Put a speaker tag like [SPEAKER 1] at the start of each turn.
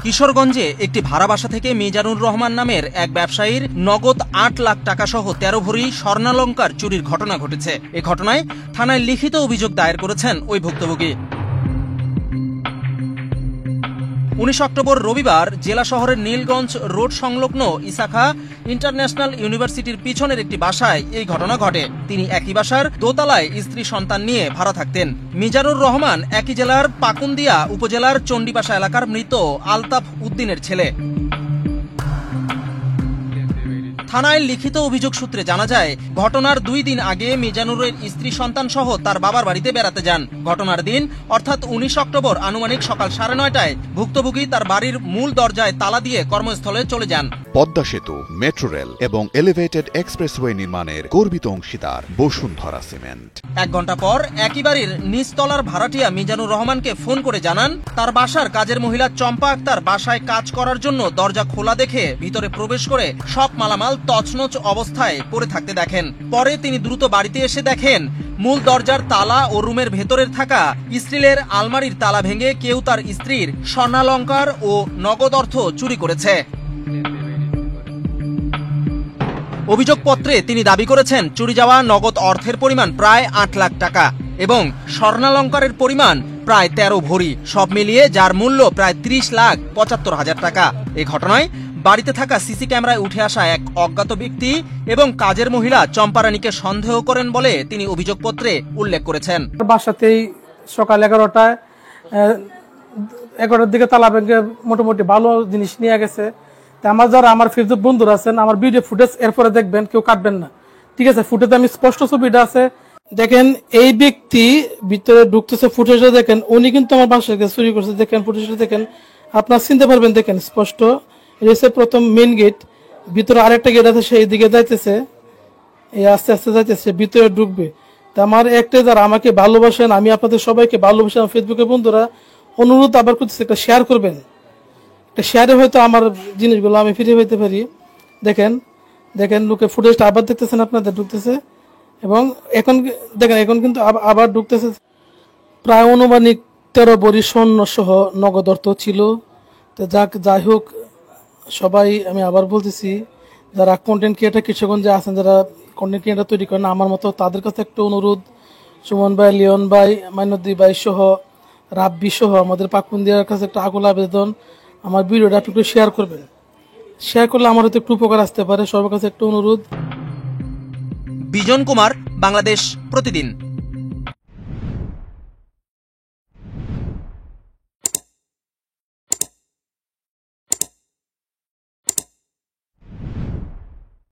[SPEAKER 1] কিশোরগঞ্জে একটি ভাড়া বাসা থেকে মিজানুর রহমান নামের এক ব্যবসায়ীর নগদ ৮ লাখ টাকা সহ ১৩ ভরি স্বর্ণালংকার চুরির ঘটনা ঘটেছে। এ ঘটনায় থানায় লিখিত অভিযোগ দায়ের করেছেন ওই ভুক্তভোগী। ১৯ অক্টোবর রবিবার জেলা শহরের নীলগঞ্জ রোড সংলগ্ন ইসাখা ইন্টারন্যাশনাল ইউনিভার্সিটির পিছনের একটি বাসায় এই ঘটনা ঘটে। তিনি একই বাসার দোতলায় স্ত্রী সন্তান নিয়ে ভাড়া থাকতেন। মিজানুর রহমান একই জেলার পাকুন্দিয়া উপজেলার চণ্ডীপাশা এলাকার মৃত আলতাফ উদ্দিনের ছেলে। থানায় লিখিত অভিযোগ সূত্রে জানা যায়, ঘটনার ২ দিন আগে মিজানুরের স্ত্রী সন্তান সহ তার বাবার বাড়িতে বেড়াতে যান। ঘটনার দিন অর্থাৎ ১৯ অক্টোবর আনুমানিক সকাল ৯:৩০টায় ভুক্তভোগী তার বাড়ির মূল দরজায় তালা দিয়ে কর্মস্থলে চলে যান।
[SPEAKER 2] পদ্মা সেতু, মেট্রো রেল এবং এলিভেটেড এক্সপ্রেসওয়ে নির্মাণের গর্বিত অংশীদার বসুন্ধরা সিমেন্ট।
[SPEAKER 1] ১ ঘণ্টা পর একই বাড়ির নিচতলার ভাড়াটিয়া মিজানুর রহমানকে ফোন করে জানান, তার বাসার কাজের মহিলা চম্পা আক্তার বাসায় কাজ করার জন্য দরজা খোলা দেখে ভিতরে প্রবেশ করে সব মালামাল তছনছ অবস্থায় পড়ে থাকতে দেখেন। পরে তিনি দ্রুত বাড়িতে এসে দেখেন মূল দরজার তালা ও রুমের ভেতরের থাকা স্টিলের আলমারির তালা ভেঙে কেউ তার স্ত্রীর স্বর্ণালংকার ও নগদ অর্থ চুরি করেছে। অভিযোগপত্রে তিনি দাবি করেছেন, চুরি যাওয়া নগদ অর্থের পরিমাণ প্রায় ৮ লাখ টাকা এবং স্বর্ণালংকারের পরিমাণ প্রায় ১৩ ভরি, সব মিলিয়ে যার মূল্য প্রায় ৩০,৭৫,০০০ টাকা। এই ঘটনায় বাড়িতে থাকা সিসি ক্যামেরায় উঠে আসা এক অজ্ঞাত ব্যক্তি এবং কাজের মহিলা চম্পারানীকে সন্দেহ করেন বলে তিনি অভিযোগপত্রে উল্লেখ করেছেন।
[SPEAKER 3] বাসাতেই সকাল 11টার দিকে তালা ভেঙে মোটামুটি ভালো জিনিস নিয়ে গেছে। আমার ফেসবুক বন্ধুরা আছেন, আমার ভিডিও ফুটেজ এরপরে দেখবেন, কেউ কাটবেন না, ঠিক আছে? ফুটেজে আমি স্পষ্ট ছবিটা আছে, দেখেন এই ব্যক্তি ভিতরে ঢুকতেছে, ফুটেজটা দেখেন, উনি কিন্তু আমার বাসাকে চুরি করছে। দেখেন ফুটেজটা দেখেন, আপনার চিনতে পারবেন, দেখেন স্পষ্ট। এসে প্রথম মেইন গেট, ভিতরে আরেকটা গেট আছে, সেই দিকে যাইতেছে, আস্তে আস্তে যাইতেছে, ভিতরে ঢুকবে। তা আমার একটাই, যারা আমাকে ভালোবাসেন, আমি আপনাদের সবাইকে ভালোবাসেন, ফেসবুকের বন্ধুরা অনুরোধ আবার করতেছে, একটা শেয়ার করবেন। একটা শেয়ারে হয়তো আমার জিনিসগুলো আমি ফিরে পেতে পারি। দেখেন দেখেন লোকে ফুটেজটা আবার দেখতেছেন, আপনাদের ঢুকতেছে এবং এখন দেখেন এখন কিন্তু আবার ঢুকতেছে। প্রায় অনুমানিক ১৩ ভরি স্বর্ণ সহ নগদ অর্থ ছিল। তো যাই হোক, সবাই আমি আবার বলতেছি, যারা কন্টেন্ট ক্রিয়েটার কিশোরগঞ্জে আছেন, যারা কন্টেন্ট ক্রিয়েটার তৈরি করেন, আমার মতো তাদের কাছে একটা অনুরোধ, সুমন ভাই, লিওন ভাই, মাইনুদ্দি ভাই সহ, রাব্বি সহ আমাদের পাকুন্দিয়ার কাছে একটা আকুল আবেদন, আমার ভিডিওটা একটু শেয়ার করবেন। শেয়ার করলে আমার হয়তো একটু উপকার আসতে পারে। সবার কাছে একটা অনুরোধ।
[SPEAKER 1] বিজন কুমার, বাংলাদেশ প্রতিদিন।